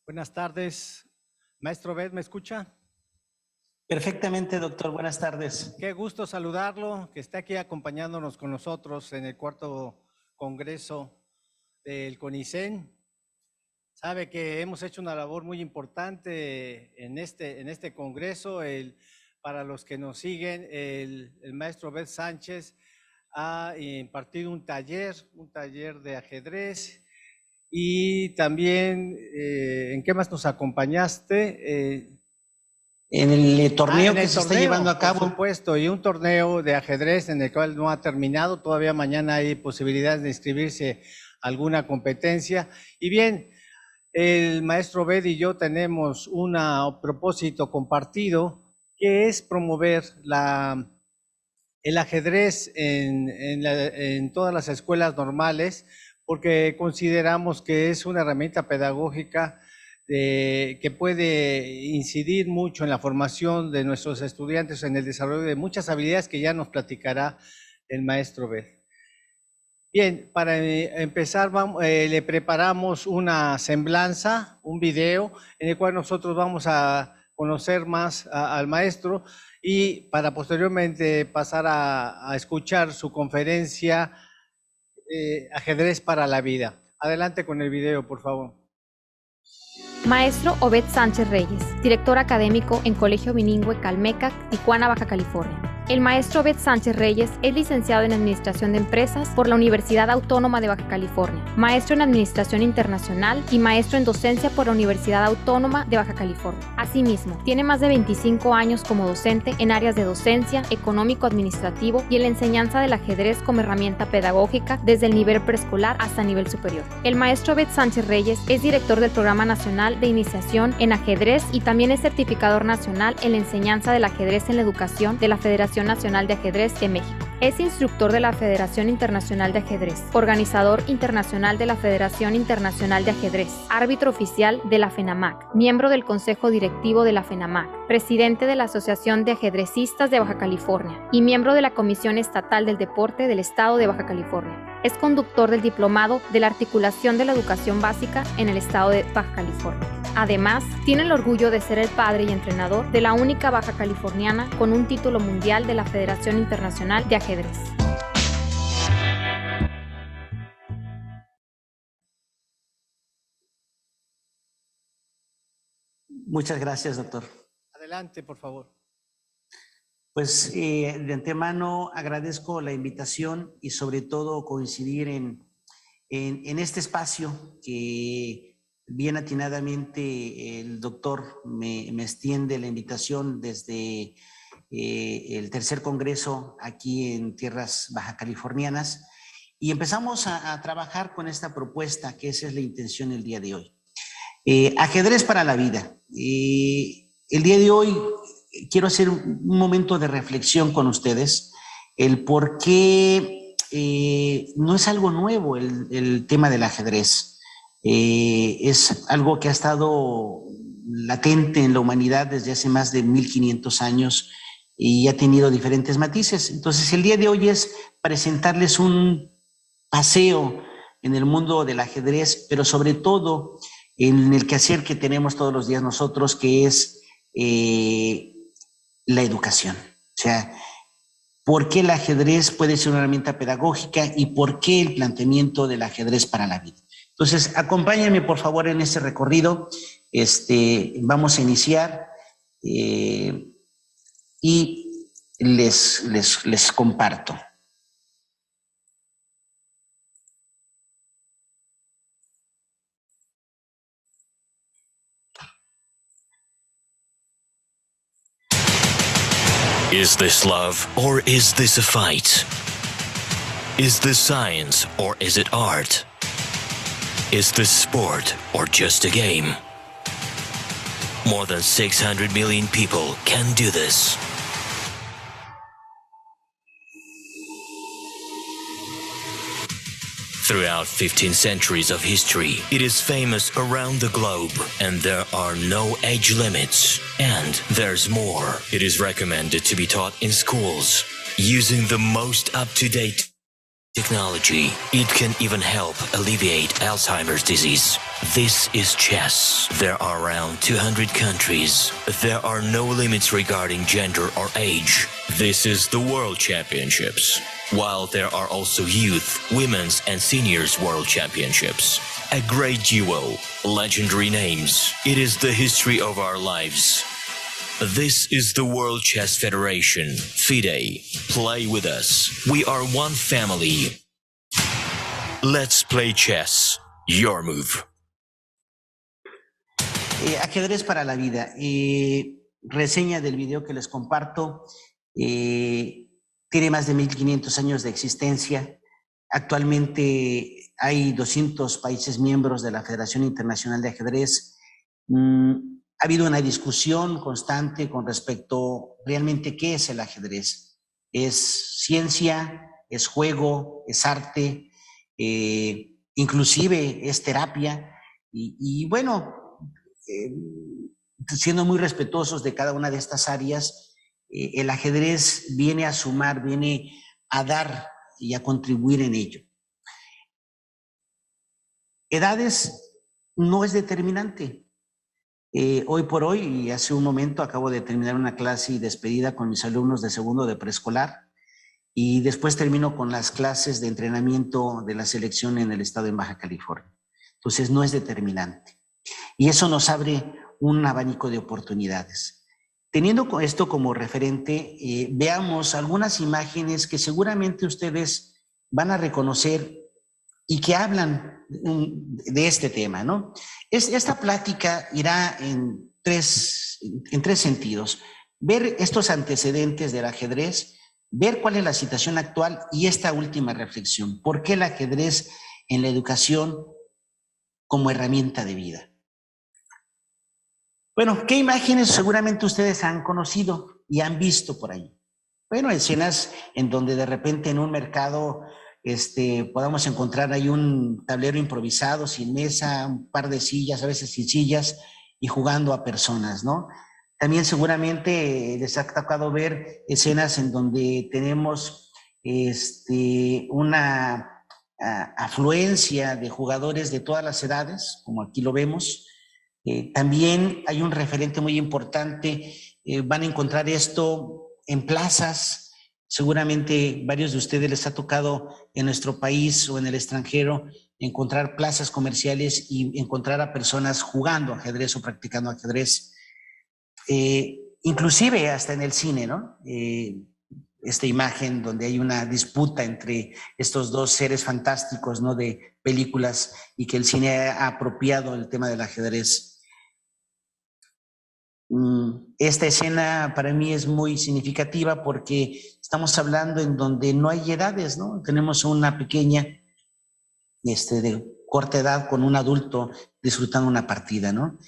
Buenas tardes. Maestro Obed, ¿me escucha? Perfectamente, doctor. Buenas tardes. Qué gusto saludarlo, que esté aquí acompañándonos con nosotros en el cuarto congreso del CONICEN. Sabe que hemos hecho una labor muy importante en este congreso. Para los que nos siguen, el maestro Obed Sánchez ha impartido un taller de ajedrez. Y también, ¿en qué más nos acompañaste? En el torneo que se está llevando a cabo. Por supuesto, y un torneo de ajedrez en el cual no ha terminado. Todavía mañana hay posibilidades de inscribirse a alguna competencia. Y bien, el maestro Obed y yo tenemos un propósito compartido, que es promover el ajedrez en todas las escuelas normales, porque consideramos que es una herramienta pedagógica que puede incidir mucho en la formación de nuestros estudiantes, en el desarrollo de muchas habilidades que ya nos platicará el maestro Obed. Bien, para empezar le preparamos una semblanza, un video, en el cual nosotros vamos a conocer más al maestro y para posteriormente pasar a escuchar su conferencia Ajedrez para la Vida. Adelante con el video, por favor. Maestro Obed Sánchez Reyes, director académico en Colegio Bilingüe Calmecac, Tijuana, Baja California. El maestro Obed Sánchez Reyes es licenciado en Administración de Empresas por la Universidad Autónoma de Baja California, maestro en Administración Internacional y maestro en Docencia por la Universidad Autónoma de Baja California. Asimismo, tiene más de 25 años como docente en áreas de docencia, económico-administrativo y en la enseñanza del ajedrez como herramienta pedagógica desde el nivel preescolar hasta nivel superior. El maestro Obed Sánchez Reyes es director del Programa Nacional de Iniciación en Ajedrez y también es certificador nacional en la enseñanza del ajedrez en la educación de la Federación Nacional de Ajedrez de México. Es instructor de la Federación Internacional de Ajedrez, organizador internacional de la Federación Internacional de Ajedrez, árbitro oficial de la FENAMAC, miembro del Consejo Directivo de la FENAMAC, presidente de la Asociación de Ajedrecistas de Baja California y miembro de la Comisión Estatal del Deporte del Estado de Baja California. Es conductor del Diplomado de la Articulación de la Educación Básica en el Estado de Baja California. Además, tiene el orgullo de ser el padre y entrenador de la única baja californiana con un título mundial de la Federación Internacional de Ajedrez. Muchas gracias, doctor. Adelante, por favor. Pues de antemano agradezco la invitación y sobre todo coincidir en este espacio que bien atinadamente el doctor me extiende la invitación desde el tercer congreso aquí en tierras baja californianas y empezamos a trabajar con esta propuesta, que esa es la intención el día de hoy. Ajedrez para la vida. El día de hoy quiero hacer un momento de reflexión con ustedes, el por qué no es algo nuevo el tema del ajedrez. Es algo que ha estado latente en la humanidad desde hace más de 1500 años y ha tenido diferentes matices. Entonces, el día de hoy es presentarles un paseo en el mundo del ajedrez, pero sobre todo en el quehacer que tenemos todos los días nosotros, que es la educación. O sea, ¿por qué el ajedrez puede ser una herramienta pedagógica y por qué el planteamiento del ajedrez para la vida? Entonces, acompáñenme por favor en ese recorrido. Vamos a iniciar y les comparto. Is this love or is this a fight? Is this science or is it art? Is this sport or just a game? More than 600 million people can do this. Throughout 15 centuries of history, it is famous around the globe, and there are no age limits. And there's more. It is recommended to be taught in schools, using the most up-to-date technology. It can even help alleviate Alzheimer's disease. This is chess. There are around 200 countries. There are no limits regarding gender or age. This is the World Championships. While there are also youth, women's and seniors World Championships. A great duo, legendary names. It is the history of our lives. This is the World Chess Federation, FIDE. Play with us. We are one family. Let's play chess. Your move. Ajedrez para la vida. Reseña del video que les comparto. Tiene más de 1500 años de existencia. Actualmente hay 200 países miembros de la Federación Internacional de Ajedrez. Ha habido una discusión constante con respecto realmente qué es el ajedrez. ¿Es ciencia? ¿Es juego? ¿Es arte? Inclusive es terapia. Y bueno, siendo muy respetuosos de cada una de estas áreas, el ajedrez viene a sumar, viene a dar y a contribuir en ello. Edades no es determinante. Hoy por hoy, y hace un momento, acabo de terminar una clase y despedida con mis alumnos de segundo de preescolar, y después termino con las clases de entrenamiento de la selección en el estado de Baja California. Entonces no es determinante. Y eso nos abre un abanico de oportunidades. Teniendo esto como referente, veamos algunas imágenes que seguramente ustedes van a reconocer y que hablan de este tema, ¿no? Esta plática irá en tres sentidos. Ver estos antecedentes del ajedrez, ver cuál es la situación actual y esta última reflexión. ¿Por qué el ajedrez en la educación como herramienta de vida? Bueno, ¿qué imágenes seguramente ustedes han conocido y han visto por ahí? Bueno, escenas en donde de repente en un mercado podamos encontrar ahí un tablero improvisado, sin mesa, un par de sillas, a veces sin sillas, y jugando a personas, ¿no? También seguramente les ha tocado ver escenas en donde tenemos una afluencia de jugadores de todas las edades, como aquí lo vemos. También hay un referente muy importante, van a encontrar esto en plazas. Seguramente varios de ustedes les ha tocado en nuestro país o en el extranjero encontrar plazas comerciales y encontrar a personas jugando ajedrez o practicando ajedrez. Inclusive hasta en el cine, ¿no? Esta imagen donde hay una disputa entre estos dos seres fantásticos, ¿no? De películas, y que el cine ha apropiado el tema del ajedrez. Esta escena para mí es muy significativa porque estamos hablando en donde no hay edades, ¿no? Tenemos una pequeña de corta edad con un adulto disfrutando una partida, ¿no?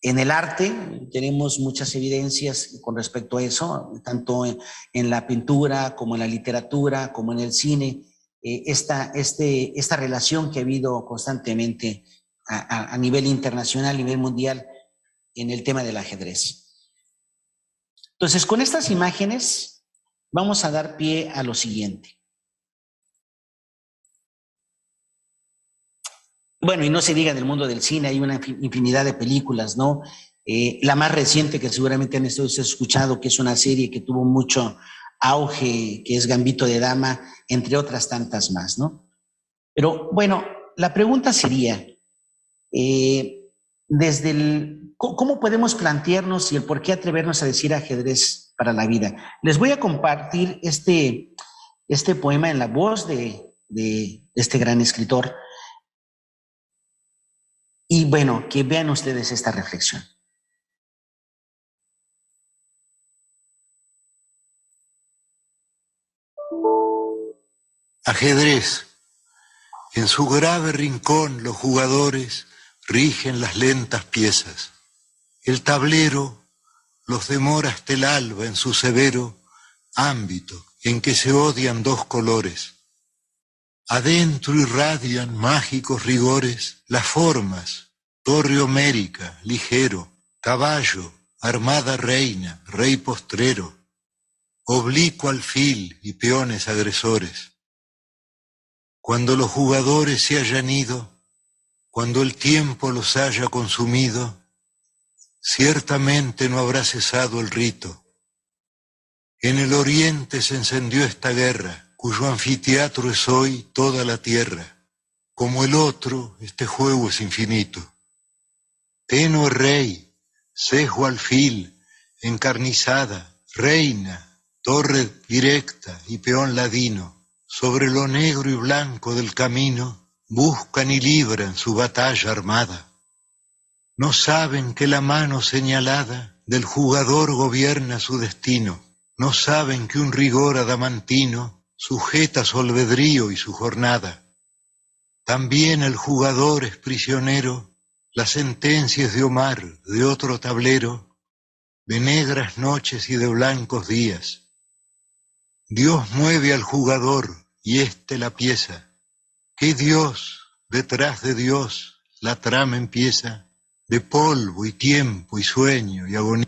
En el arte tenemos muchas evidencias con respecto a eso, tanto en la pintura como en la literatura, como en el cine, esta relación que ha habido constantemente a nivel internacional, a nivel mundial, en el tema del ajedrez. Entonces, con estas imágenes vamos a dar pie a lo siguiente. Bueno, y no se diga del mundo del cine, hay una infinidad de películas, ¿no? La más reciente que seguramente han escuchado, que es una serie que tuvo mucho auge, que es Gambito de Dama, entre otras tantas más, ¿no? Pero bueno, la pregunta sería, ¿cómo podemos plantearnos y el por qué atrevernos a decir ajedrez para la vida? Les voy a compartir este poema en la voz de este gran escritor. Y bueno, que vean ustedes esta reflexión. Ajedrez. En su grave rincón los jugadores rigen las lentas piezas. El tablero los demora hasta el alba en su severo ámbito en que se odian dos colores. Adentro irradian mágicos rigores las formas, torre homérica, ligero, caballo, armada reina, rey postrero, oblicuo alfil y peones agresores. Cuando los jugadores se hayan ido, cuando el tiempo los haya consumido, ciertamente no habrá cesado el rito. En el oriente se encendió esta guerra, cuyo anfiteatro es hoy toda la tierra. Como el otro, este juego es infinito. Tenue rey, cejo alfil, encarnizada, reina, torre directa y peón ladino, sobre lo negro y blanco del camino, buscan y libran su batalla armada. No saben que la mano señalada del jugador gobierna su destino, no saben que un rigor adamantino sujeta su albedrío y su jornada. También el jugador es prisionero, la sentencia es de Omar, de otro tablero, de negras noches y de blancos días. Dios mueve al jugador y éste la pieza. ¿Qué Dios? Detrás de Dios la trama empieza, de polvo y tiempo y sueño y agonía.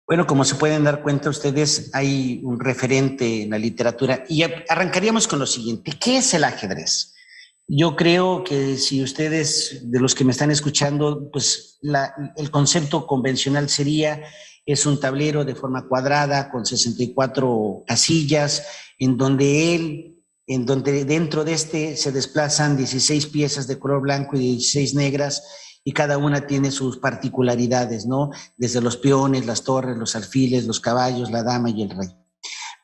Bueno, como se pueden dar cuenta ustedes, hay un referente en la literatura y arrancaríamos con lo siguiente. ¿Qué es el ajedrez? Yo creo que si ustedes, de los que me están escuchando, pues el concepto convencional sería, es un tablero de forma cuadrada con 64 casillas, en donde dentro de este se desplazan 16 piezas de color blanco y 16 negras, y cada una tiene sus particularidades, ¿no? Desde los peones, las torres, los alfiles, los caballos, la dama y el rey.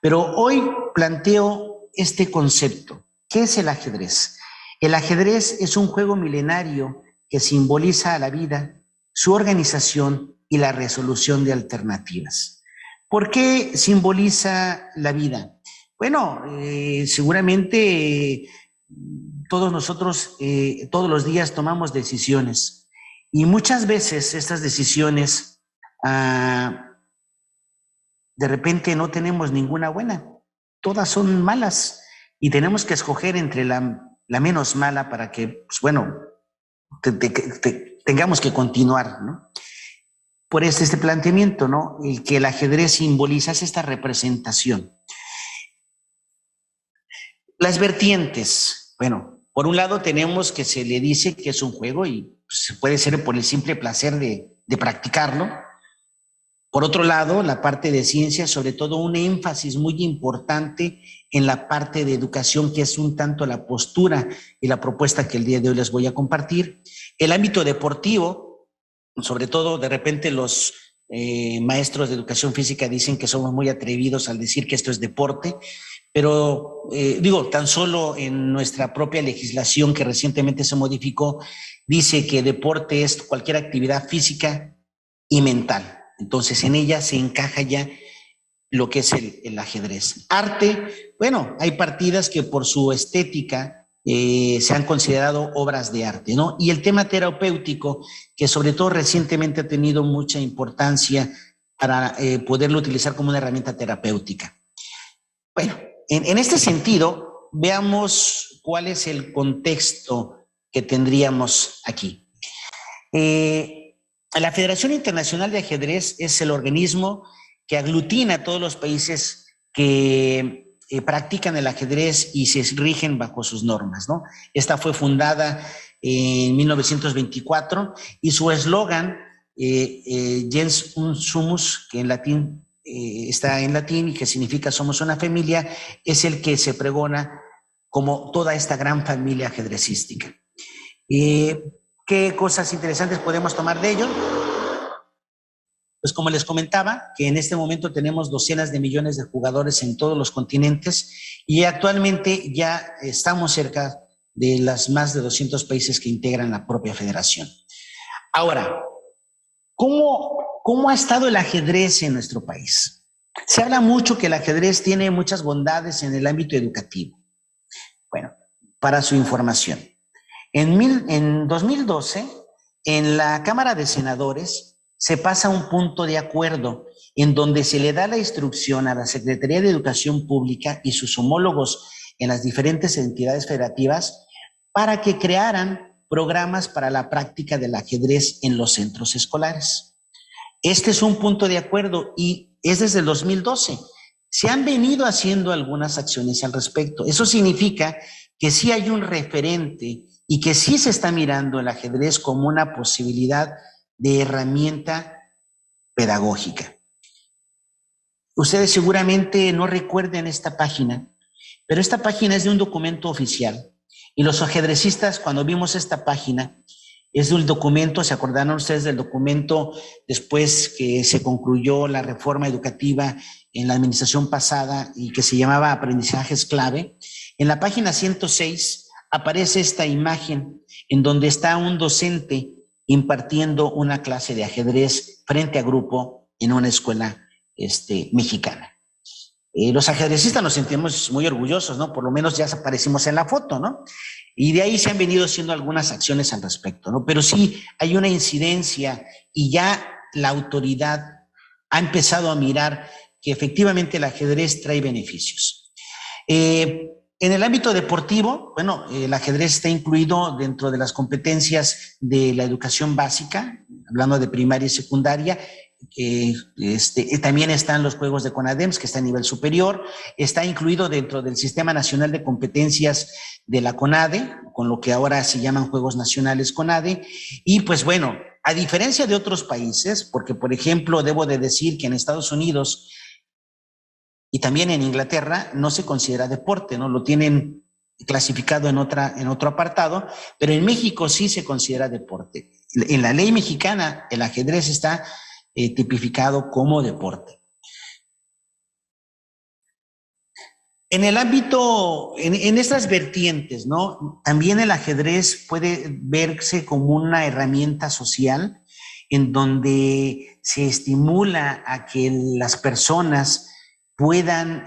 Pero hoy planteo este concepto. ¿Qué es el ajedrez? El ajedrez es un juego milenario que simboliza a la vida, su organización y la resolución de alternativas. ¿Por qué simboliza la vida? Bueno, seguramente todos nosotros todos los días tomamos decisiones y muchas veces estas decisiones de repente no tenemos ninguna buena, todas son malas y tenemos que escoger entre la menos mala para que, pues bueno, tengamos que continuar, ¿no? Por eso este planteamiento, ¿no? El que el ajedrez simboliza es esta representación. Las vertientes, bueno, por un lado tenemos que se le dice que es un juego y pues, puede ser por el simple placer de practicarlo. Por otro lado, la parte de ciencia, sobre todo un énfasis muy importante en la parte de educación, que es un tanto la postura y la propuesta que el día de hoy les voy a compartir. El ámbito deportivo, sobre todo de repente los maestros de educación física dicen que somos muy atrevidos al decir que esto es deporte, pero tan solo en nuestra propia legislación que recientemente se modificó, dice que deporte es cualquier actividad física y mental. Entonces en ella se encaja ya lo que es el ajedrez. Arte, bueno, hay partidas que por su estética se han considerado obras de arte, ¿no? Y el tema terapéutico, que sobre todo recientemente ha tenido mucha importancia para poderlo utilizar como una herramienta terapéutica. Bueno, en este sentido, veamos cuál es el contexto que tendríamos aquí. La Federación Internacional de Ajedrez es el organismo que aglutina a todos los países que practican el ajedrez y se rigen bajo sus normas, ¿no? Esta fue fundada en 1924 y su eslogan, Gens un sumus, que en latín está en latín y que significa somos una familia, es el que se pregona como toda esta gran familia ajedrecística. ¿Qué cosas interesantes podemos tomar de ello? Pues como les comentaba, que en este momento tenemos docenas de millones de jugadores en todos los continentes y actualmente ya estamos cerca de las más de 200 países que integran la propia federación. Ahora, ¿cómo ha estado el ajedrez en nuestro país? Se habla mucho que el ajedrez tiene muchas bondades en el ámbito educativo. Bueno, para su información, en 2012, en la Cámara de Senadores, se pasa un punto de acuerdo en donde se le da la instrucción a la Secretaría de Educación Pública y sus homólogos en las diferentes entidades federativas para que crearan programas para la práctica del ajedrez en los centros escolares. Este es un punto de acuerdo y es desde el 2012. Se han venido haciendo algunas acciones al respecto. Eso significa que sí hay un referente y que sí se está mirando el ajedrez como una posibilidad de herramienta pedagógica. Ustedes seguramente no recuerden esta página, pero esta página es de un documento oficial. Y los ajedrecistas, cuando vimos esta página, es del documento, ¿se acordaron ustedes del documento después que se concluyó la reforma educativa en la administración pasada y que se llamaba Aprendizajes Clave? En la página 106 aparece esta imagen en donde está un docente impartiendo una clase de ajedrez frente a grupo en una escuela mexicana. Los ajedrecistas nos sentimos muy orgullosos, ¿no? Por lo menos ya aparecimos en la foto, ¿no? Y de ahí se han venido haciendo algunas acciones al respecto, ¿no? Pero sí hay una incidencia y ya la autoridad ha empezado a mirar que efectivamente el ajedrez trae beneficios. En el ámbito deportivo, bueno, el ajedrez está incluido dentro de las competencias de la educación básica, hablando de primaria y secundaria. También están los juegos de CONADEMS, que está a nivel superior, está incluido dentro del Sistema Nacional de Competencias de la CONADE, con lo que ahora se llaman Juegos Nacionales CONADE, y pues bueno, a diferencia de otros países, porque por ejemplo debo de decir que en Estados Unidos y también en Inglaterra no se considera deporte, ¿no? Lo tienen clasificado en otro apartado, pero en México sí se considera deporte. En la ley mexicana el ajedrez está tipificado como deporte. En el ámbito, en estas vertientes, ¿no? También el ajedrez puede verse como una herramienta social en donde se estimula a que las personas puedan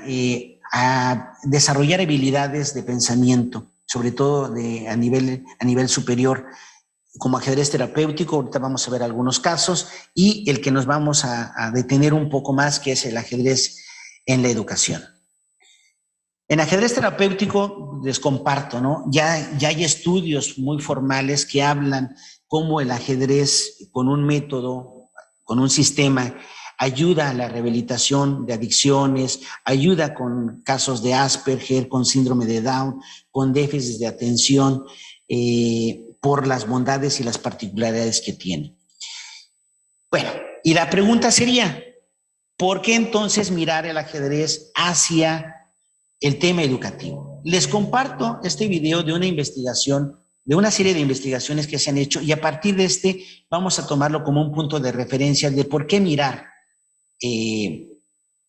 a desarrollar habilidades de pensamiento, sobre todo a nivel superior, como ajedrez terapéutico. Ahorita vamos a ver algunos casos, y el que nos vamos a detener un poco más, que es el ajedrez en la educación. En ajedrez terapéutico les comparto, ¿no? Ya hay estudios muy formales que hablan cómo el ajedrez con un método, con un sistema, ayuda a la rehabilitación de adicciones, ayuda con casos de Asperger, con síndrome de Down, con déficits de atención, por las bondades y las particularidades que tiene. Bueno, y la pregunta sería, ¿por qué entonces mirar el ajedrez hacia el tema educativo? Les comparto este video de una investigación, de una serie de investigaciones que se han hecho, y a partir de vamos a tomarlo como un punto de referencia de por qué mirar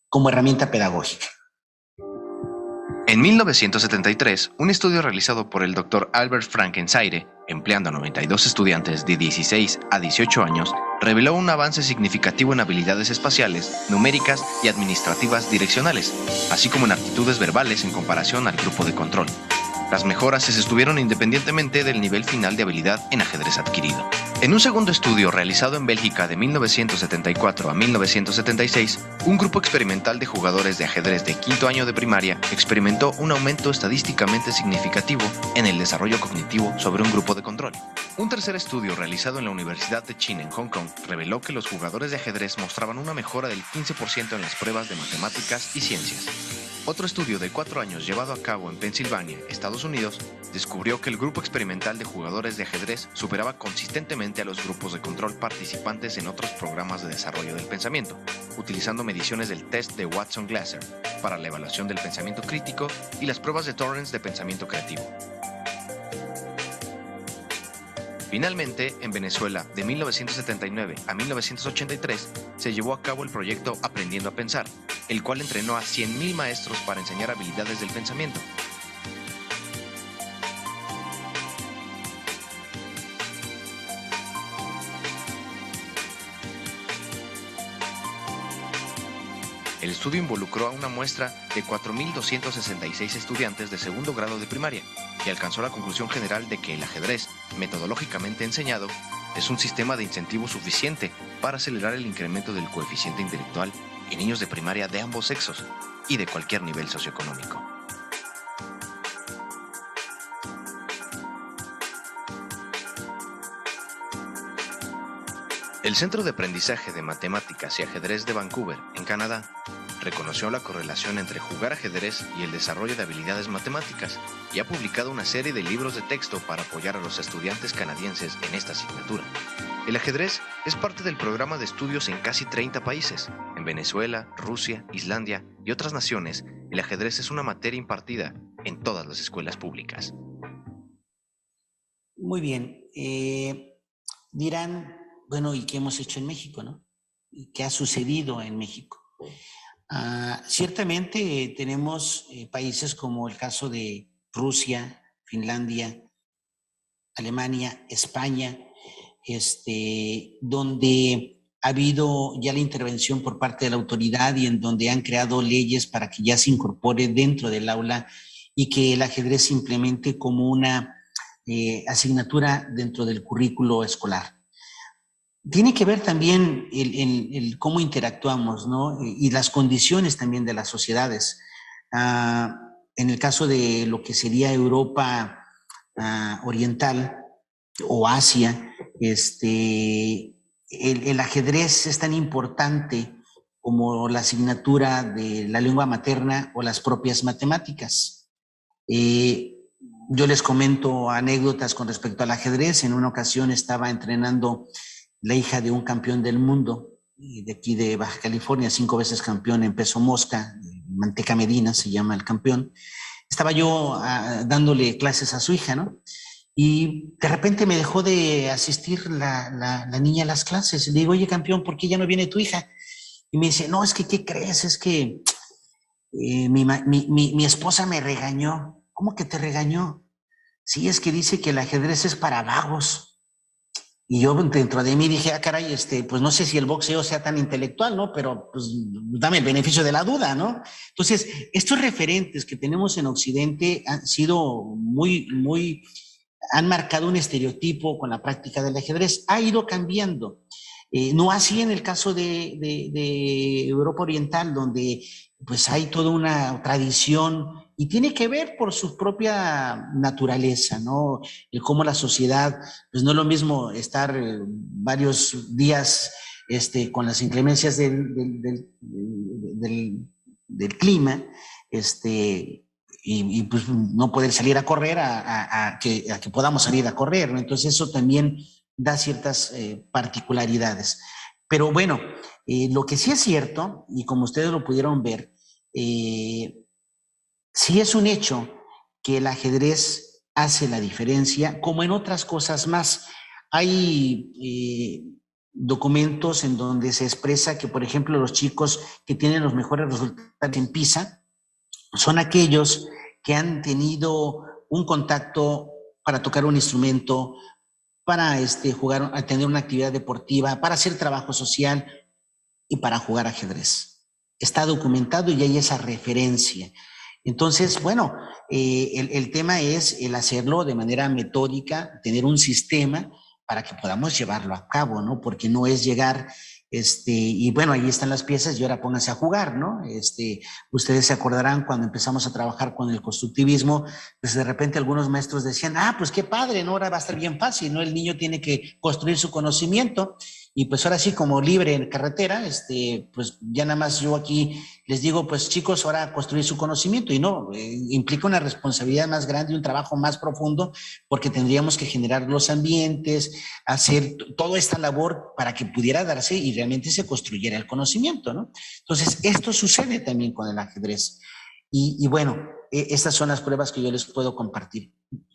como herramienta pedagógica. En 1973, un estudio realizado por el Dr. Albert Frankenseire, empleando a 92 estudiantes de 16 a 18 años, reveló un avance significativo en habilidades espaciales, numéricas y administrativas direccionales, así como en aptitudes verbales en comparación al grupo de control. Las mejoras se sostuvieron independientemente del nivel final de habilidad en ajedrez adquirido. En un segundo estudio realizado en Bélgica de 1974 a 1976, un grupo experimental de jugadores de ajedrez de quinto año de primaria experimentó un aumento estadísticamente significativo en el desarrollo cognitivo sobre un grupo de control. Un tercer estudio realizado en la Universidad de Chin en Hong Kong reveló que los jugadores de ajedrez mostraban una mejora del 15% en las pruebas de matemáticas y ciencias. Otro estudio de 4 años llevado a cabo en Pensilvania, Estados Unidos, descubrió que el grupo experimental de jugadores de ajedrez superaba consistentemente a los grupos de control participantes en otros programas de desarrollo del pensamiento, utilizando mediciones del test de Watson-Glasser para la evaluación del pensamiento crítico y las pruebas de Torrance de pensamiento creativo. Finalmente, en Venezuela, de 1979 a 1983, se llevó a cabo el proyecto Aprendiendo a Pensar, el cual entrenó a 100.000 maestros para enseñar habilidades del pensamiento. El estudio involucró a una muestra de 4.266 estudiantes de segundo grado de primaria y alcanzó la conclusión general de que el ajedrez, metodológicamente enseñado, es un sistema de incentivo suficiente para acelerar el incremento del coeficiente intelectual en niños de primaria de ambos sexos y de cualquier nivel socioeconómico. El Centro de Aprendizaje de Matemáticas y Ajedrez de Vancouver, en Canadá, reconoció la correlación entre jugar ajedrez y el desarrollo de habilidades matemáticas y ha publicado una serie de libros de texto para apoyar a los estudiantes canadienses en esta asignatura. El ajedrez es parte del programa de estudios en casi 30 países. En Venezuela, Rusia, Islandia y otras naciones, el ajedrez es una materia impartida en todas las escuelas públicas. Muy bien. Dirán, bueno, ¿y qué hemos hecho en México, no? ¿Y qué ha sucedido en México? Ciertamente tenemos países como el caso de Rusia, Finlandia, Alemania, España, donde ha habido ya la intervención por parte de la autoridad y en donde han creado leyes para que ya se incorpore dentro del aula y que el ajedrez se implemente como una asignatura dentro del currículo escolar. Tiene que ver también el cómo interactuamos, ¿no? Y las condiciones también de las sociedades. En el caso de lo que sería Europa oriental o Asia, el ajedrez es tan importante como la asignatura de la lengua materna o las propias matemáticas. Yo les comento anécdotas con respecto al ajedrez. En una ocasión estaba entrenando la hija de un campeón del mundo, de aquí de Baja California, 5 veces campeón en peso mosca, Manteca Medina se llama el campeón. Estaba yo dándole clases a su hija, ¿no? Y de repente me dejó de asistir la niña a las clases. Le digo, oye, campeón, ¿por qué ya no viene tu hija? Y me dice, no, es que, ¿qué crees? Es que mi esposa me regañó. ¿Cómo que te regañó? Sí, es que dice que el ajedrez es para vagos. Y yo dentro de mí dije, caray, pues no sé si el boxeo sea tan intelectual, ¿no? Pero pues dame el beneficio de la duda, ¿no? Entonces, estos referentes que tenemos en Occidente han sido han marcado un estereotipo con la práctica del ajedrez. Ha ido cambiando. No así en el caso de Europa Oriental, donde pues hay toda una tradición y tiene que ver por su propia naturaleza, ¿no? El cómo la sociedad, pues no es lo mismo estar varios días con las inclemencias del clima, y pues no poder salir a correr a que podamos salir a correr, ¿no? Entonces eso también da ciertas particularidades. Pero bueno, lo que sí es cierto, y como ustedes lo pudieron ver, sí es un hecho que el ajedrez hace la diferencia, como en otras cosas más. Hay documentos en donde se expresa que, por ejemplo, los chicos que tienen los mejores resultados en PISA son aquellos que han tenido un contacto para tocar un instrumento, para jugar, a tener una actividad deportiva, para hacer trabajo social y para jugar ajedrez. Está documentado y hay esa referencia. Entonces, bueno, el tema es el hacerlo de manera metódica, tener un sistema para que podamos llevarlo a cabo, ¿no? Porque no es llegar, y bueno, ahí están las piezas y ahora pónganse a jugar, ¿no? Ustedes se acordarán cuando empezamos a trabajar con el constructivismo, pues de repente algunos maestros decían, pues qué padre, ¿no? Ahora va a estar bien fácil, ¿no? El niño tiene que construir su conocimiento y pues ahora sí, como libre en carretera, pues ya nada más yo aquí les digo, pues chicos, ahora construir su conocimiento y no, implica una responsabilidad más grande y un trabajo más profundo porque tendríamos que generar los ambientes, hacer toda esta labor para que pudiera darse y realmente se construyera el conocimiento, ¿no? Entonces, esto sucede también con el ajedrez. Y bueno, estas son las pruebas que yo les puedo compartir.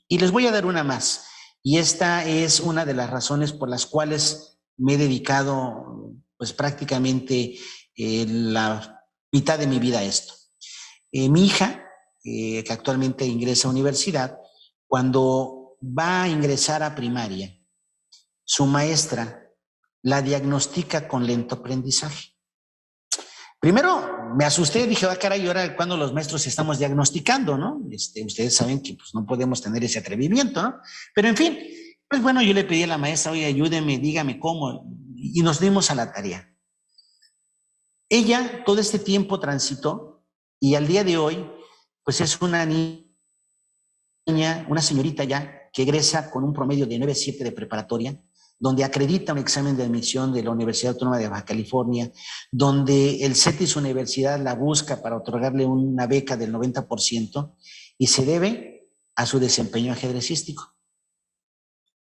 Y les voy a dar una más. Y esta es una de las razones por las cuales me he dedicado pues prácticamente la mitad de mi vida a esto. Mi hija, que actualmente ingresa a universidad, cuando va a ingresar a primaria, su maestra la diagnostica con lento aprendizaje. Primero me asusté, dije, caray, ahora cuando los maestros estamos diagnosticando, ¿no? Ustedes saben que pues, no podemos tener ese atrevimiento, ¿no? Pero en fin, pues bueno, yo le pedí a la maestra, oye, ayúdeme, dígame cómo, y nos dimos a la tarea. Ella todo este tiempo transitó y al día de hoy, pues es una niña, una señorita ya, que egresa con un promedio de 9.7 de preparatoria, donde acredita un examen de admisión de la Universidad Autónoma de Baja California, donde el CETIS Universidad la busca para otorgarle una beca del 90% y se debe a su desempeño ajedrecístico.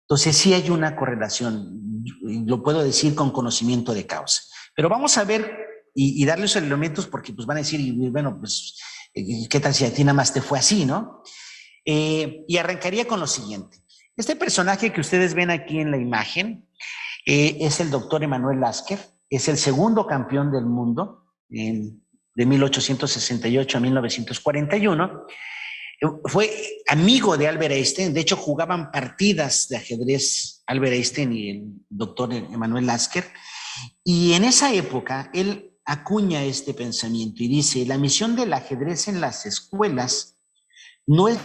Entonces sí hay una correlación, lo puedo decir con conocimiento de causa. Pero vamos a ver y darle esos elementos porque pues van a decir, bueno, pues, ¿qué tal si a ti nada más te fue así, no? Y arrancaría con lo siguiente. Este personaje que ustedes ven aquí en la imagen es el doctor Emanuel Lasker, es el segundo campeón del mundo de 1868 a 1941. Fue amigo de Albert Einstein, de hecho jugaban partidas de ajedrez Albert Einstein y el doctor Emanuel Lasker, y en esa época él acuña este pensamiento y dice, la misión del ajedrez en las escuelas no es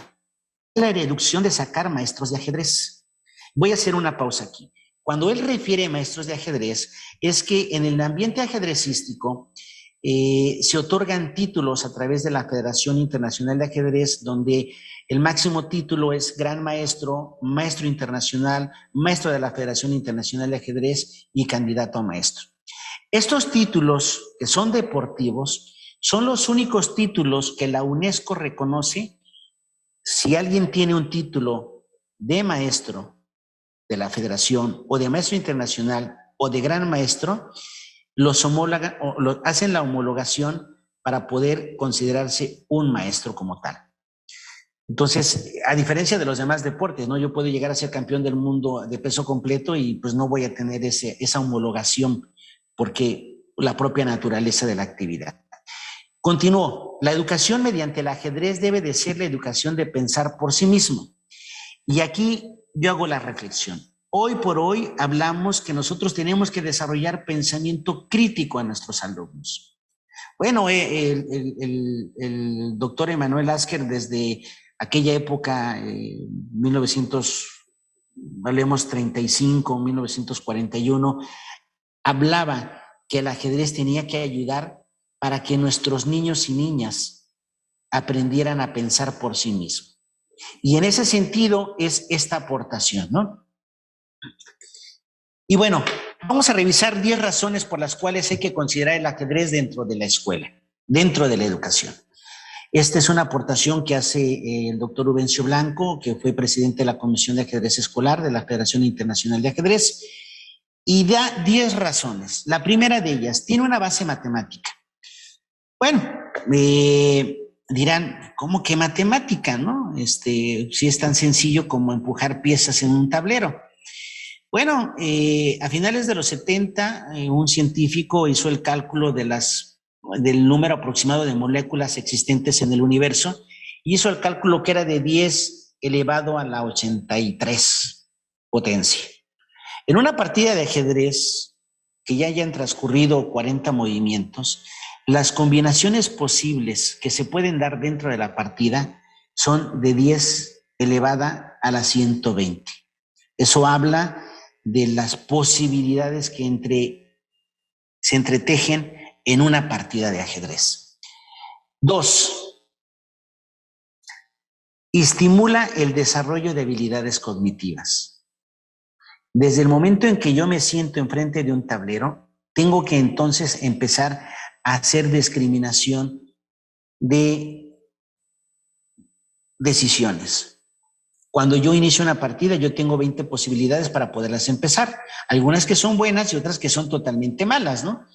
la reducción de sacar maestros de ajedrez. Voy a hacer una pausa aquí. Cuando él refiere a maestros de ajedrez, es que en el ambiente ajedrecístico se otorgan títulos a través de la Federación Internacional de Ajedrez, donde el máximo título es Gran Maestro, Maestro Internacional, Maestro de la Federación Internacional de Ajedrez y candidato a maestro. Estos títulos, que son deportivos, son los únicos títulos que la UNESCO reconoce. Si alguien tiene un título de maestro de la federación o de maestro internacional o de gran maestro, los homologan o hacen la homologación para poder considerarse un maestro como tal. Entonces, a diferencia de los demás deportes, ¿no? Yo puedo llegar a ser campeón del mundo de peso completo y pues no voy a tener esa homologación porque la propia naturaleza de la actividad. Continuó, la educación mediante el ajedrez debe de ser la educación de pensar por sí mismo. Y aquí yo hago la reflexión. Hoy por hoy hablamos que nosotros tenemos que desarrollar pensamiento crítico a nuestros alumnos. Bueno, el doctor Emanuel Lasker desde aquella época, 1935, 1941, hablaba que el ajedrez tenía que ayudar para que nuestros niños y niñas aprendieran a pensar por sí mismos. Y en ese sentido es esta aportación, ¿no? Y bueno, vamos a revisar 10 razones por las cuales hay que considerar el ajedrez dentro de la escuela, dentro de la educación. Esta es una aportación que hace el doctor Ubencio Blanco, que fue presidente de la Comisión de Ajedrez Escolar de la Federación Internacional de Ajedrez, y da 10 razones. La primera de ellas tiene una base matemática. Bueno, dirán, ¿cómo que matemática, no? Si es tan sencillo como empujar piezas en un tablero. Bueno, a finales de los 70, un científico hizo el cálculo del número aproximado de moléculas existentes en el universo y hizo el cálculo que era de 10 elevado a la 83 potencia. En una partida de ajedrez que ya hayan transcurrido 40 movimientos, las combinaciones posibles que se pueden dar dentro de la partida son de 10 elevada a la 120. Eso habla de las posibilidades que se entretejen en una partida de ajedrez. 2. Estimula el desarrollo de habilidades cognitivas. Desde el momento en que yo me siento enfrente de un tablero, tengo que entonces empezar a hacer discriminación de decisiones. Cuando yo inicio una partida, yo tengo 20 posibilidades para poderlas empezar. Algunas que son buenas y otras que son totalmente malas, ¿no?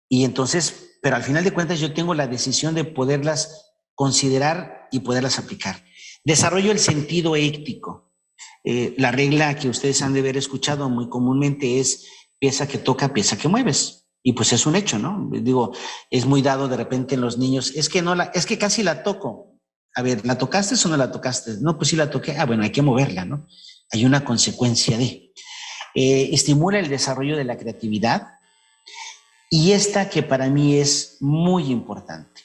Y entonces, pero al final de cuentas yo tengo la decisión de poderlas considerar y poderlas aplicar. Desarrollo el sentido ético. La regla que ustedes han de haber escuchado muy comúnmente es pieza que toca, pieza que mueves. Y pues es un hecho, ¿no? Digo, es muy dado de repente en los niños, es que casi la toco. A ver, ¿la tocaste o no la tocaste? No, pues sí la toqué. Ah, bueno, hay que moverla, ¿no? Hay una consecuencia de. Estimula el desarrollo de la creatividad. Y esta que para mí es muy importante.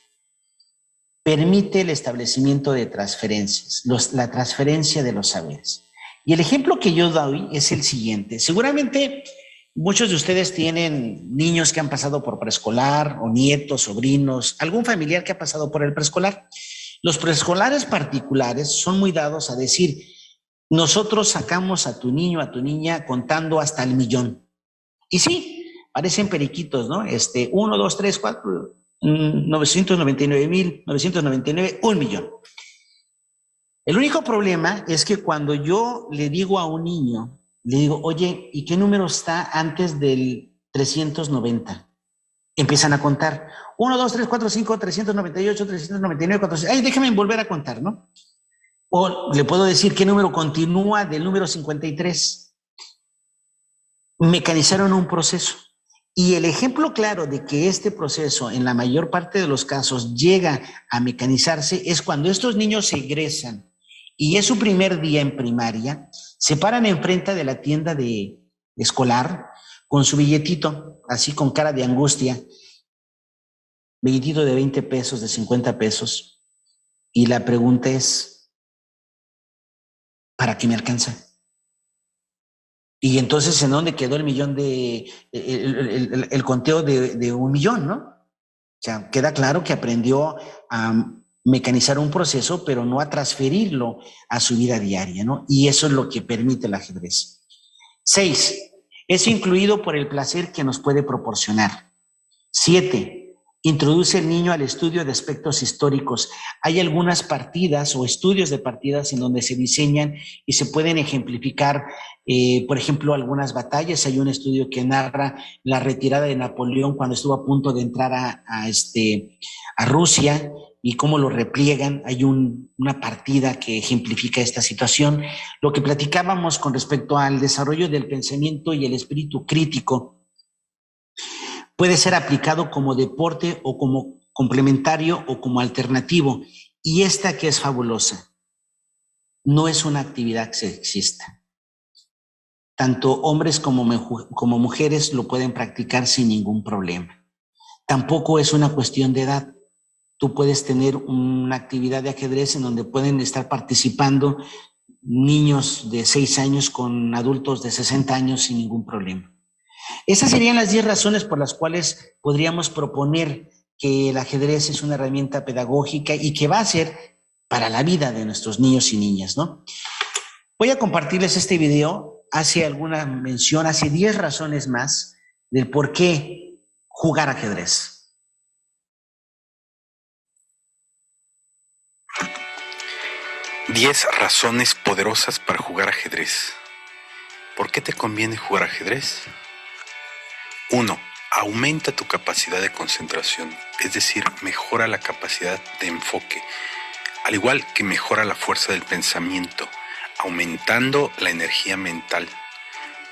Permite el establecimiento de transferencias, la transferencia de los saberes. Y el ejemplo que yo doy es el siguiente. Seguramente muchos de ustedes tienen niños que han pasado por preescolar, o nietos, sobrinos, algún familiar que ha pasado por el preescolar. Los preescolares particulares son muy dados a decir, nosotros sacamos a tu niño, a tu niña, contando hasta el 1,000,000. Y sí, parecen periquitos, ¿no? 1, 2, 3, 4, 999,999, 1,000,000. El único problema es que cuando yo le digo a un niño, le digo, oye, ¿y qué número está antes del 390? Empiezan a contar. 1, 2, 3, 4, 5, 398, 399, 400. Ay, déjame volver a contar, ¿no? O le puedo decir qué número continúa del número 53. Mecanizaron un proceso. Y el ejemplo claro de que este proceso, en la mayor parte de los casos, llega a mecanizarse es cuando estos niños se egresan y es su primer día en primaria, se paran enfrente de la tienda de escolar con su billetito, así con cara de angustia, billetito de 20 pesos, de 50 pesos, y la pregunta es, ¿para qué me alcanza? Y entonces, ¿en dónde quedó el millón el conteo de 1,000,000, ¿no? O sea, queda claro que aprendió a mecanizar un proceso, pero no a transferirlo a su vida diaria, ¿no? Y eso es lo que permite el ajedrez. 6, es influido por el placer que nos puede proporcionar. 7, introduce el niño al estudio de aspectos históricos. Hay algunas partidas o estudios de partidas en donde se diseñan y se pueden ejemplificar, por ejemplo, algunas batallas. Hay un estudio que narra la retirada de Napoleón cuando estuvo a punto de entrar a Rusia y cómo lo repliegan. Hay una partida que ejemplifica esta situación. Lo que platicábamos con respecto al desarrollo del pensamiento y el espíritu crítico puede ser aplicado como deporte o como complementario o como alternativo. Y esta que es fabulosa, no es una actividad sexista. Tanto hombres como mujeres lo pueden practicar sin ningún problema. Tampoco es una cuestión de edad. Tú puedes tener una actividad de ajedrez en donde pueden estar participando niños de 6 años con adultos de 60 años sin ningún problema. Esas serían las 10 razones por las cuales podríamos proponer que el ajedrez es una herramienta pedagógica y que va a ser para la vida de nuestros niños y niñas, ¿no? Voy a compartirles este video. Hace alguna mención, hace 10 razones más del por qué jugar ajedrez. Diez razones poderosas para jugar ajedrez. ¿Por qué te conviene jugar ajedrez? 1. Aumenta tu capacidad de concentración, es decir, mejora la capacidad de enfoque, al igual que mejora la fuerza del pensamiento, aumentando la energía mental.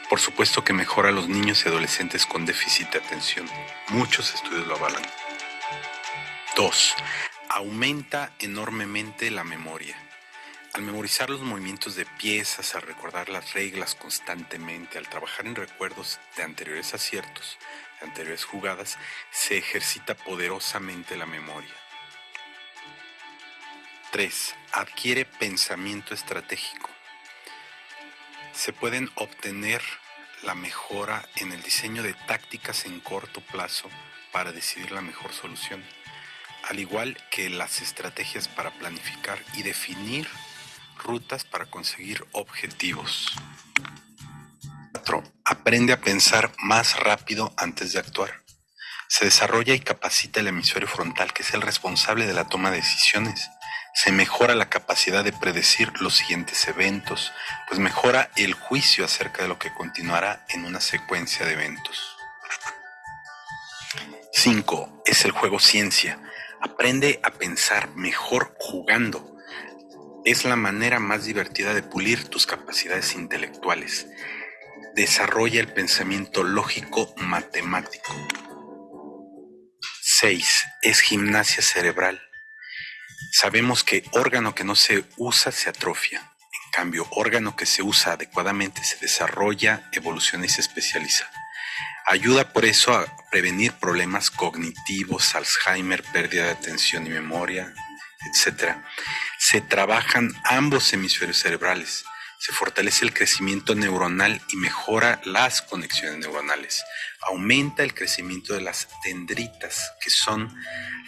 Por supuesto que mejora a los niños y adolescentes con déficit de atención. Muchos estudios lo avalan. 2. Aumenta enormemente la memoria. Al memorizar los movimientos de piezas, al recordar las reglas constantemente, al trabajar en recuerdos de anteriores aciertos, de anteriores jugadas, se ejercita poderosamente la memoria. 3. Adquiere pensamiento estratégico. Se pueden obtener la mejora en el diseño de tácticas en corto plazo para decidir la mejor solución, al igual que las estrategias para planificar y definir rutas para conseguir objetivos. 4. Aprende a pensar más rápido antes de actuar. Se desarrolla y capacita el hemisferio frontal, que es el responsable de la toma de decisiones. Se mejora la capacidad de predecir los siguientes eventos, pues mejora el juicio acerca de lo que continuará en una secuencia de eventos. 5. Es el juego ciencia. Aprende a pensar mejor jugando. Es la manera más divertida de pulir tus capacidades intelectuales. Desarrolla el pensamiento lógico matemático. 6. Es gimnasia cerebral. Sabemos que órgano que no se usa se atrofia. En cambio, órgano que se usa adecuadamente se desarrolla, evoluciona y se especializa. Ayuda por eso a prevenir problemas cognitivos, Alzheimer, pérdida de atención y memoria, etc. Se trabajan ambos hemisferios cerebrales, se fortalece el crecimiento neuronal y mejora las conexiones neuronales, aumenta el crecimiento de las dendritas, que son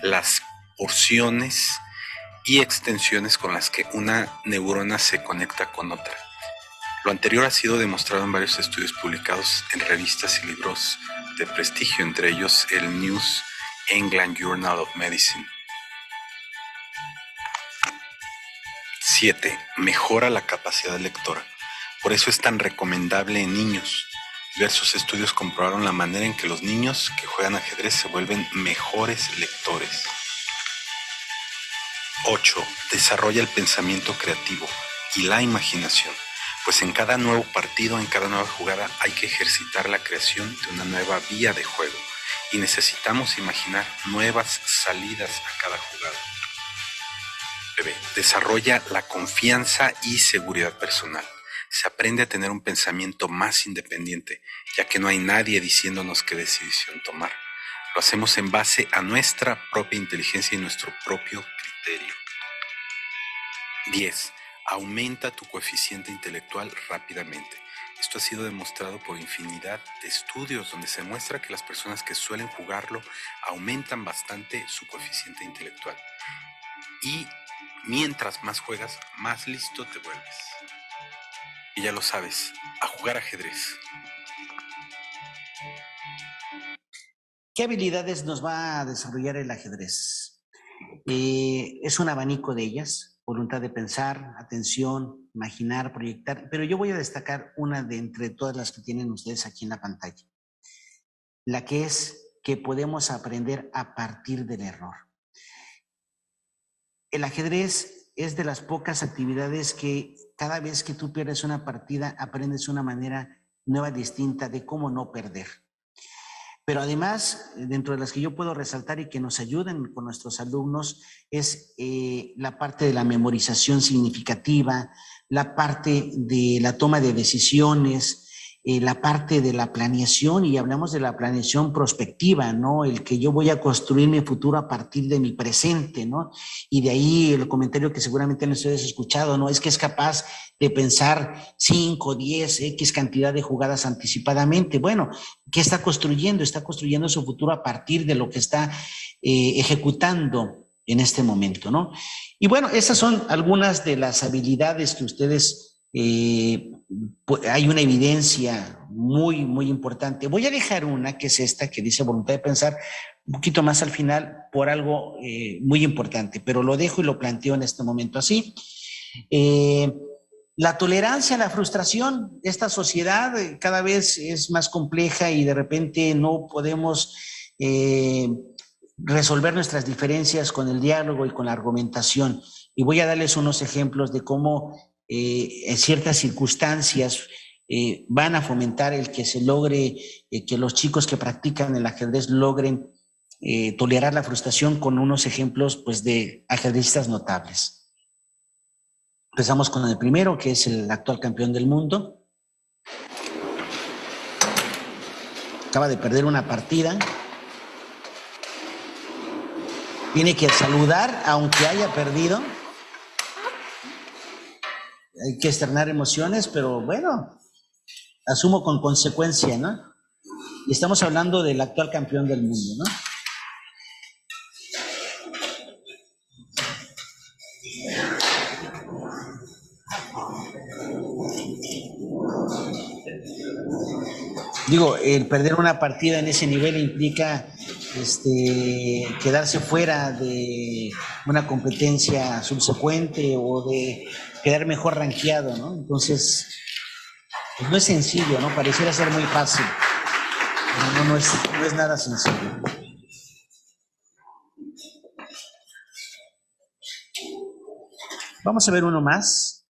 las porciones y extensiones con las que una neurona se conecta con otra. Lo anterior ha sido demostrado en varios estudios publicados en revistas y libros de prestigio, entre ellos el New England Journal of Medicine. 7. Mejora la capacidad lectora. Por eso es tan recomendable en niños. Diversos estudios comprobaron la manera en que los niños que juegan ajedrez se vuelven mejores lectores. 8. Desarrolla el pensamiento creativo y la imaginación, pues en cada nuevo partido, en cada nueva jugada, hay que ejercitar la creación de una nueva vía de juego y necesitamos imaginar nuevas salidas a cada jugada. 9. Desarrolla la confianza y seguridad personal. Se aprende a tener un pensamiento más independiente, ya que no hay nadie diciéndonos qué decisión tomar. Lo hacemos en base a nuestra propia inteligencia y nuestro propio criterio. 10. Aumenta tu coeficiente intelectual rápidamente. Esto ha sido demostrado por infinidad de estudios donde se muestra que las personas que suelen jugarlo aumentan bastante su coeficiente intelectual. Y mientras más juegas, más listo te vuelves. Y ya lo sabes, a jugar ajedrez. ¿Qué habilidades nos va a desarrollar el ajedrez? Es un abanico de ellas: voluntad de pensar, atención, imaginar, proyectar, pero yo voy a destacar una de entre todas las que tienen ustedes aquí en la pantalla, la que es que podemos aprender a partir del error. El ajedrez es de las pocas actividades que cada vez que tú pierdes una partida aprendes una manera nueva, distinta de cómo no perder. Pero además, dentro de las que yo puedo resaltar y que nos ayuden con nuestros alumnos, es la parte de la memorización significativa, la parte de la toma de decisiones, la parte de la planeación, y hablamos de la planeación prospectiva, ¿no? El que yo voy a construir mi futuro a partir de mi presente, ¿no? Y de ahí el comentario que seguramente han ustedes escuchado, ¿no? Es que es capaz de pensar 5, 10, X cantidad de jugadas anticipadamente. Bueno, ¿qué está construyendo? Está construyendo su futuro a partir de lo que está ejecutando en este momento, ¿no? Y bueno, esas son algunas de las habilidades que ustedes... hay una evidencia muy, muy importante. Voy a dejar una, que es esta, que dice voluntad de pensar, un poquito más al final, por algo muy importante, pero lo dejo y lo planteo en este momento así. La tolerancia a la frustración. Esta sociedad cada vez es más compleja y de repente no podemos resolver nuestras diferencias con el diálogo y con la argumentación. Y voy a darles unos ejemplos de cómo en ciertas circunstancias van a fomentar el que se logre, que los chicos que practican el ajedrez logren tolerar la frustración, con unos ejemplos pues de ajedrecistas notables. Empezamos con el primero, que es el actual campeón del mundo. Acaba de perder una partida. Tiene que saludar aunque haya perdido. Hay que externar emociones, pero bueno, asumo con consecuencia, ¿no? Y estamos hablando del actual campeón del mundo, ¿no? Digo, el perder una partida en ese nivel implica quedarse fuera de una competencia subsecuente o de quedar mejor rankeado, ¿no? Entonces, pues no es sencillo, ¿no? Pareciera ser muy fácil, pero no es nada sencillo. Vamos a ver uno más.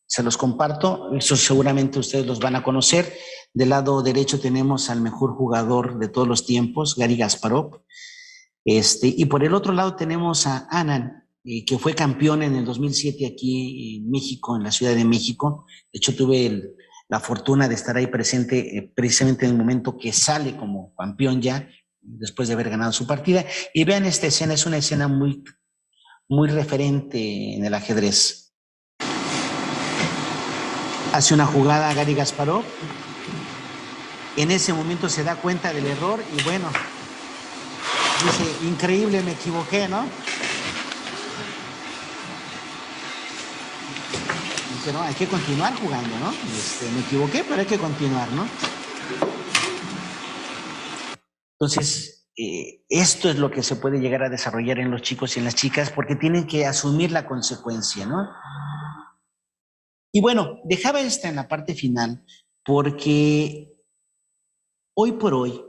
Se los comparto, eso seguramente ustedes los van a conocer. Del lado derecho tenemos al mejor jugador de todos los tiempos, Garry Kasparov. Y por el otro lado tenemos a Anand, que fue campeón en el 2007 aquí en México, en la Ciudad de México. De hecho, tuve la fortuna de estar ahí presente precisamente en el momento que sale como campeón ya, después de haber ganado su partida. Y vean esta escena, es una escena muy, muy referente en el ajedrez. Hace una jugada Garry Kasparov. En ese momento se da cuenta del error y bueno, dice, increíble, me equivoqué, ¿no? pero hay que continuar jugando, ¿no? Me equivoqué, pero hay que continuar, ¿no? Entonces, esto es lo que se puede llegar a desarrollar en los chicos y en las chicas porque tienen que asumir la consecuencia, ¿no? Y bueno, dejaba esta en la parte final porque hoy por hoy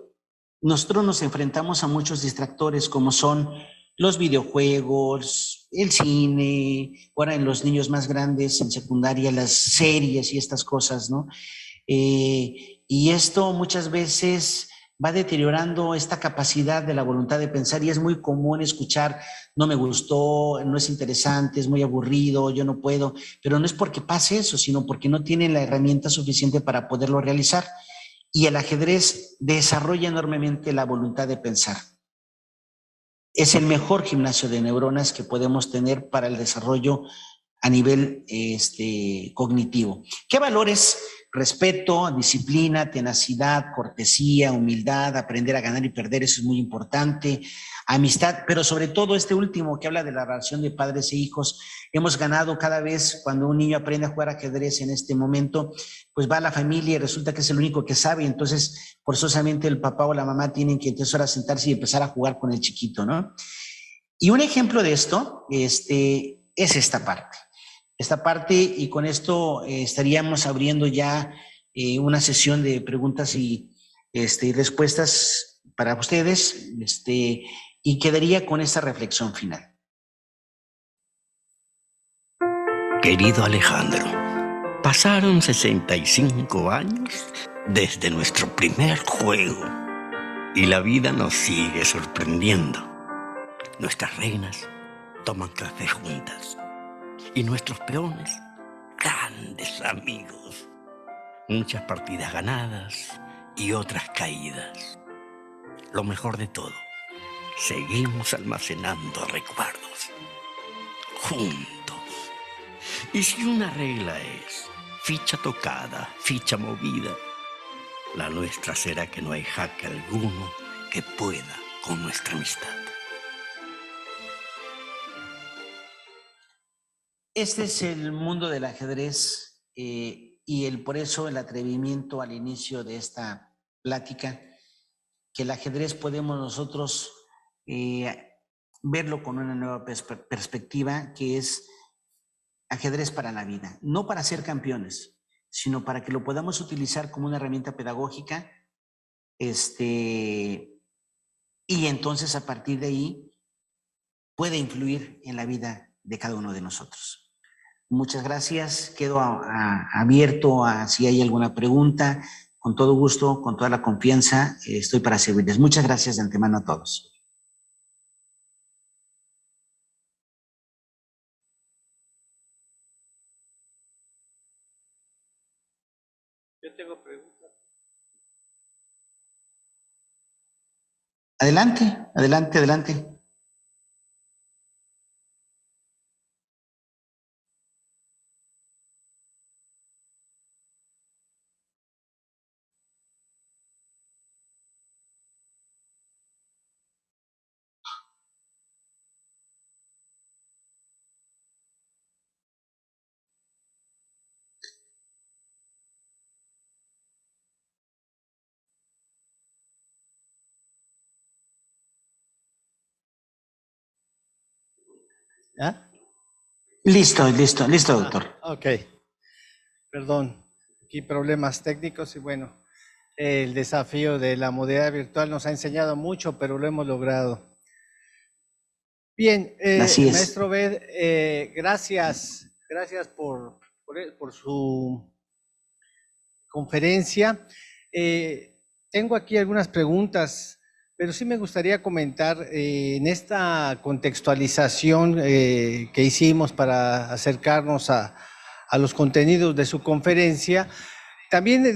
nosotros nos enfrentamos a muchos distractores como son los videojuegos, el cine, ahora en los niños más grandes, en secundaria, las series y estas cosas, ¿no? Y esto muchas veces va deteriorando esta capacidad de la voluntad de pensar y es muy común escuchar, no me gustó, no es interesante, es muy aburrido, yo no puedo, pero no es porque pase eso, sino porque no tienen la herramienta suficiente para poderlo realizar. Y el ajedrez desarrolla enormemente la voluntad de pensar. Es el mejor gimnasio de neuronas que podemos tener para el desarrollo a nivel cognitivo. ¿Qué valores? Respeto, disciplina, tenacidad, cortesía, humildad, aprender a ganar y perder, eso es muy importante. Amistad, pero sobre todo este último que habla de la relación de padres e hijos. Hemos ganado cada vez cuando un niño aprende a jugar ajedrez en este momento, pues va a la familia y resulta que es el único que sabe, entonces forzosamente el papá o la mamá tienen que entonces ahora sentarse y empezar a jugar con el chiquito, ¿no? Y un ejemplo de esto es esta parte. Esta parte, y con esto estaríamos abriendo ya una sesión de preguntas y respuestas para ustedes, y quedaría con esta reflexión final. Querido Alejandro, pasaron 65 años desde nuestro primer juego y la vida nos sigue sorprendiendo. Nuestras reinas toman café juntas y nuestros peones, grandes amigos. Muchas partidas ganadas y otras caídas. Lo mejor de todo, seguimos almacenando recuerdos juntos. Y si una regla es ficha tocada, ficha movida, la nuestra será que no hay jaque alguno que pueda con nuestra amistad. Este es el mundo del ajedrez y por eso el atrevimiento al inicio de esta plática, que el ajedrez podemos nosotros verlo con una nueva perspectiva, que es ajedrez para la vida, no para ser campeones, sino para que lo podamos utilizar como una herramienta pedagógica, y entonces a partir de ahí puede influir en la vida de cada uno de nosotros. Muchas gracias, quedo abierto a si hay alguna pregunta, con todo gusto, con toda la confianza, estoy para servirles. Muchas gracias de antemano a todos. Yo tengo preguntas. Adelante, adelante, adelante. ¿Ah? Listo, doctor. Ok. Perdón, aquí problemas técnicos y bueno, el desafío de la modalidad virtual nos ha enseñado mucho, pero lo hemos logrado. Bien, Así es. maestro Ved, gracias por su conferencia. Tengo aquí algunas preguntas, pero sí me gustaría comentar en esta contextualización que hicimos para acercarnos a los contenidos de su conferencia. También en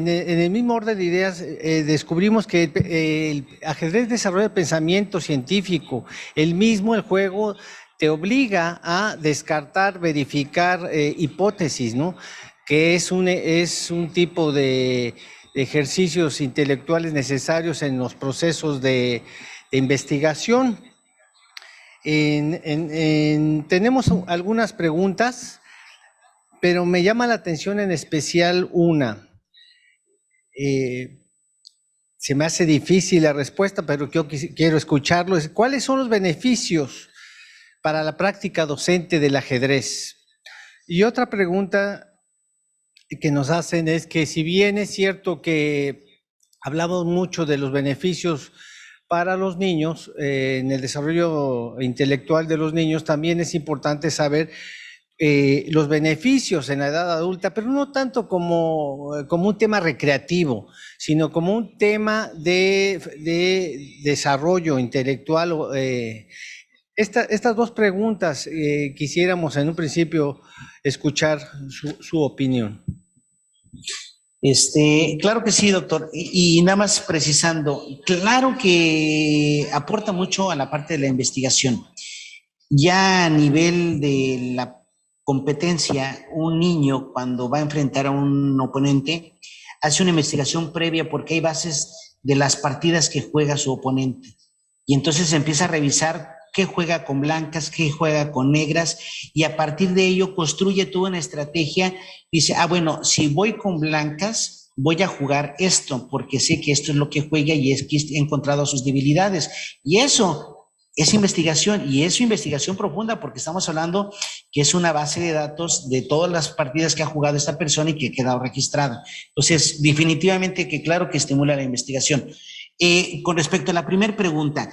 el mismo orden de ideas descubrimos que el ajedrez desarrolla el pensamiento científico. El juego te obliga a descartar, verificar hipótesis, ¿no? Que es un tipo de ejercicios intelectuales necesarios en los procesos de investigación. Tenemos algunas preguntas, pero me llama la atención en especial una. Se me hace difícil la respuesta, pero yo quiero escucharlo. ¿Cuáles son los beneficios para la práctica docente del ajedrez? Y otra pregunta que nos hacen es que si bien es cierto que hablamos mucho de los beneficios para los niños, en el desarrollo intelectual de los niños, también es importante saber los beneficios en la edad adulta, pero no tanto como un tema recreativo, sino como un tema de desarrollo intelectual. Estas dos preguntas quisiéramos en un principio escuchar su opinión. Claro que sí, doctor. Y nada más precisando, claro que aporta mucho a la parte de la investigación. Ya a nivel de la competencia, un niño cuando va a enfrentar a un oponente hace una investigación previa porque hay bases de las partidas que juega su oponente. Y entonces empieza a revisar qué juega con blancas, qué juega con negras, y a partir de ello construye toda una estrategia. Dice, bueno, si voy con blancas, voy a jugar esto, porque sé que esto es lo que juega y es que he encontrado sus debilidades. Y eso es investigación, y es investigación profunda, porque estamos hablando que es una base de datos de todas las partidas que ha jugado esta persona y que ha quedado registrada. Entonces, definitivamente que claro que estimula la investigación. Con respecto a la primera pregunta,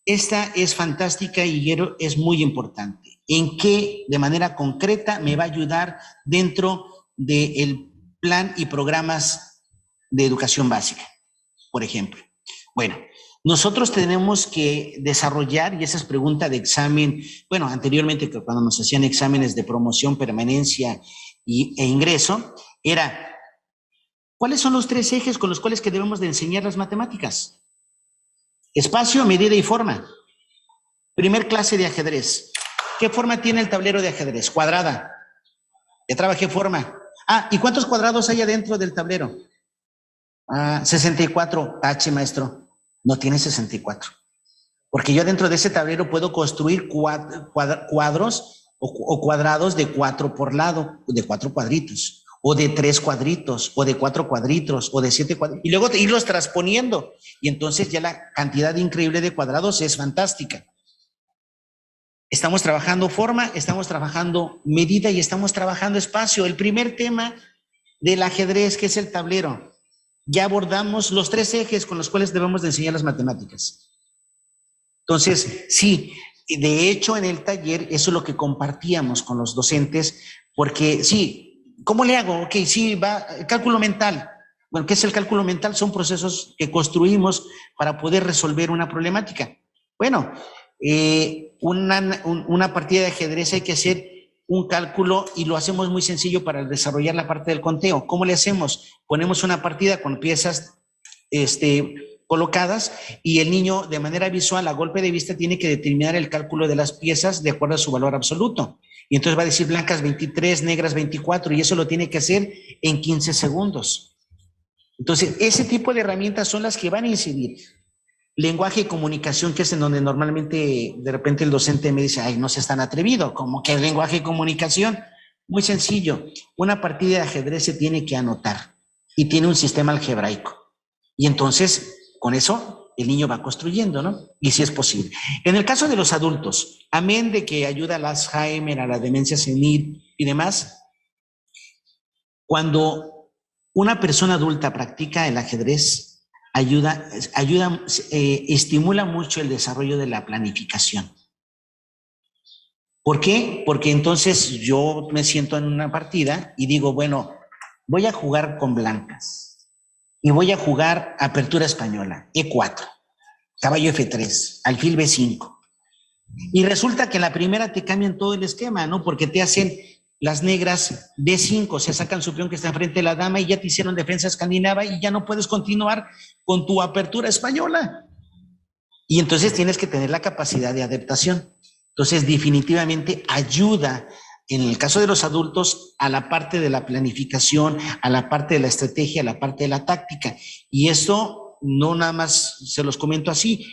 esta es fantástica y es muy importante. ¿En qué, de manera concreta, me va a ayudar dentro del plan y programas de educación básica, por ejemplo? Bueno, nosotros tenemos que desarrollar, y esa es pregunta de examen, bueno, anteriormente cuando nos hacían exámenes de promoción, permanencia e ingreso, era, ¿cuáles son los 3 ejes con los cuales que debemos de enseñar las matemáticas? Espacio, medida y forma. Primer clase de ajedrez. ¿Qué forma tiene el tablero de ajedrez? Cuadrada. Ya trabajé forma. ¿Y cuántos cuadrados hay adentro del tablero? 64. H, maestro. No tiene 64. Porque yo dentro de ese tablero puedo construir cuadros o cuadrados de 4 por lado, de 4 cuadritos, o de 3 cuadritos, o de 4 cuadritos, o de 7 cuadritos, y luego irlos transponiendo. Y entonces ya la cantidad increíble de cuadrados es fantástica. Estamos trabajando forma, estamos trabajando medida y estamos trabajando espacio. El primer tema del ajedrez, que es el tablero, ya abordamos los 3 ejes con los cuales debemos de enseñar las matemáticas. Entonces, sí, de hecho en el taller eso es lo que compartíamos con los docentes, porque sí, ¿cómo le hago? Ok, sí, va, cálculo mental. Bueno, ¿qué es el cálculo mental? Son procesos que construimos para poder resolver una problemática. Bueno, una partida de ajedrez hay que hacer un cálculo y lo hacemos muy sencillo para desarrollar la parte del conteo. ¿Cómo le hacemos? Ponemos una partida con piezas colocadas y el niño de manera visual, a golpe de vista, tiene que determinar el cálculo de las piezas de acuerdo a su valor absoluto. Y entonces va a decir blancas 23, negras 24, y eso lo tiene que hacer en 15 segundos. Entonces, ese tipo de herramientas son las que van a incidir. Lenguaje y comunicación, que es en donde normalmente de repente el docente me dice, ay, no seas tan atrevido, como que el lenguaje y comunicación. Muy sencillo, una partida de ajedrez se tiene que anotar y tiene un sistema algebraico. Y entonces, con eso, el niño va construyendo, ¿no? Y sí es posible. En el caso de los adultos, amén de que ayuda al Alzheimer, a la demencia senil y demás, cuando una persona adulta practica el ajedrez, estimula mucho el desarrollo de la planificación. ¿Por qué? Porque entonces yo me siento en una partida y digo, bueno, voy a jugar con blancas y voy a jugar apertura española, E4, caballo F3, alfil B5. Y resulta que en la primera te cambian todo el esquema, ¿no? Porque te hacen las negras D5, se sacan su peón que está enfrente de la dama y ya te hicieron defensa escandinava y ya no puedes continuar con tu apertura española. Y entonces tienes que tener la capacidad de adaptación. Entonces, definitivamente ayuda, en el caso de los adultos, a la parte de la planificación, a la parte de la estrategia, a la parte de la táctica. Y esto no nada más se los comento así.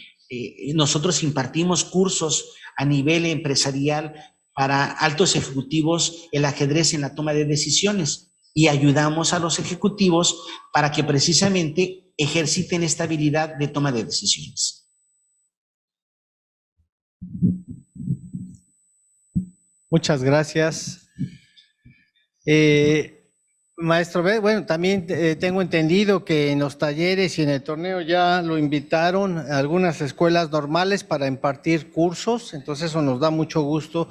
nosotros impartimos cursos a nivel empresarial para altos ejecutivos el ajedrez en la toma de decisiones y ayudamos a los ejecutivos para que precisamente ejerciten esta habilidad de toma de decisiones. Muchas gracias. Maestro B, bueno, también tengo entendido que en los talleres y en el torneo ya lo invitaron a algunas escuelas normales para impartir cursos, entonces eso nos da mucho gusto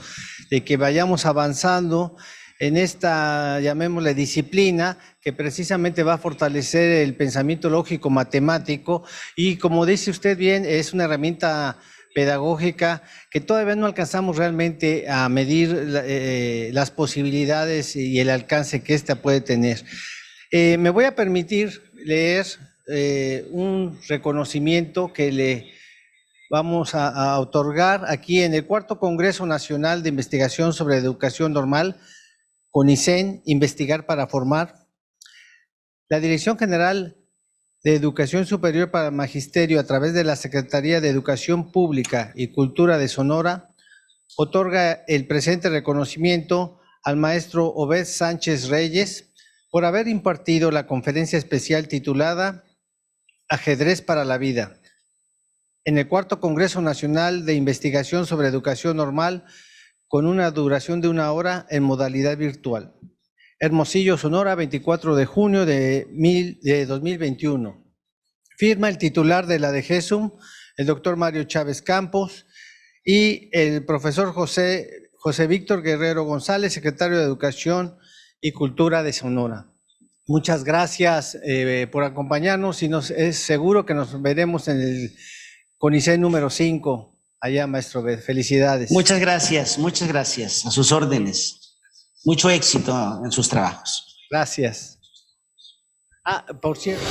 de que vayamos avanzando en esta, llamémosle, disciplina que precisamente va a fortalecer el pensamiento lógico matemático y, como dice usted bien, es una herramienta pedagógica que todavía no alcanzamos realmente a medir las posibilidades y el alcance que ésta puede tener. Me voy a permitir leer un reconocimiento que le vamos a otorgar aquí en el 4º Congreso Nacional de Investigación sobre Educación Normal, CONICEN, Investigar para Formar. La Dirección General de Educación Superior para el Magisterio, a través de la Secretaría de Educación Pública y Cultura de Sonora, otorga el presente reconocimiento al maestro Obed Sánchez Reyes por haber impartido la conferencia especial titulada Ajedrez para la Vida en el 4º Congreso Nacional de Investigación sobre Educación Normal, con una duración de 1 hora en modalidad virtual. Hermosillo, Sonora, 24 de junio de 2021. Firma el titular de la DGESUM, el doctor Mario Chávez Campos, y el profesor José Víctor Guerrero González, secretario de Educación y Cultura de Sonora. Muchas gracias por acompañarnos y es seguro que nos veremos en el CONICEN número 5, allá, maestro B. Felicidades. Muchas gracias, a sus órdenes. Mucho éxito en sus trabajos. Gracias. Por cierto.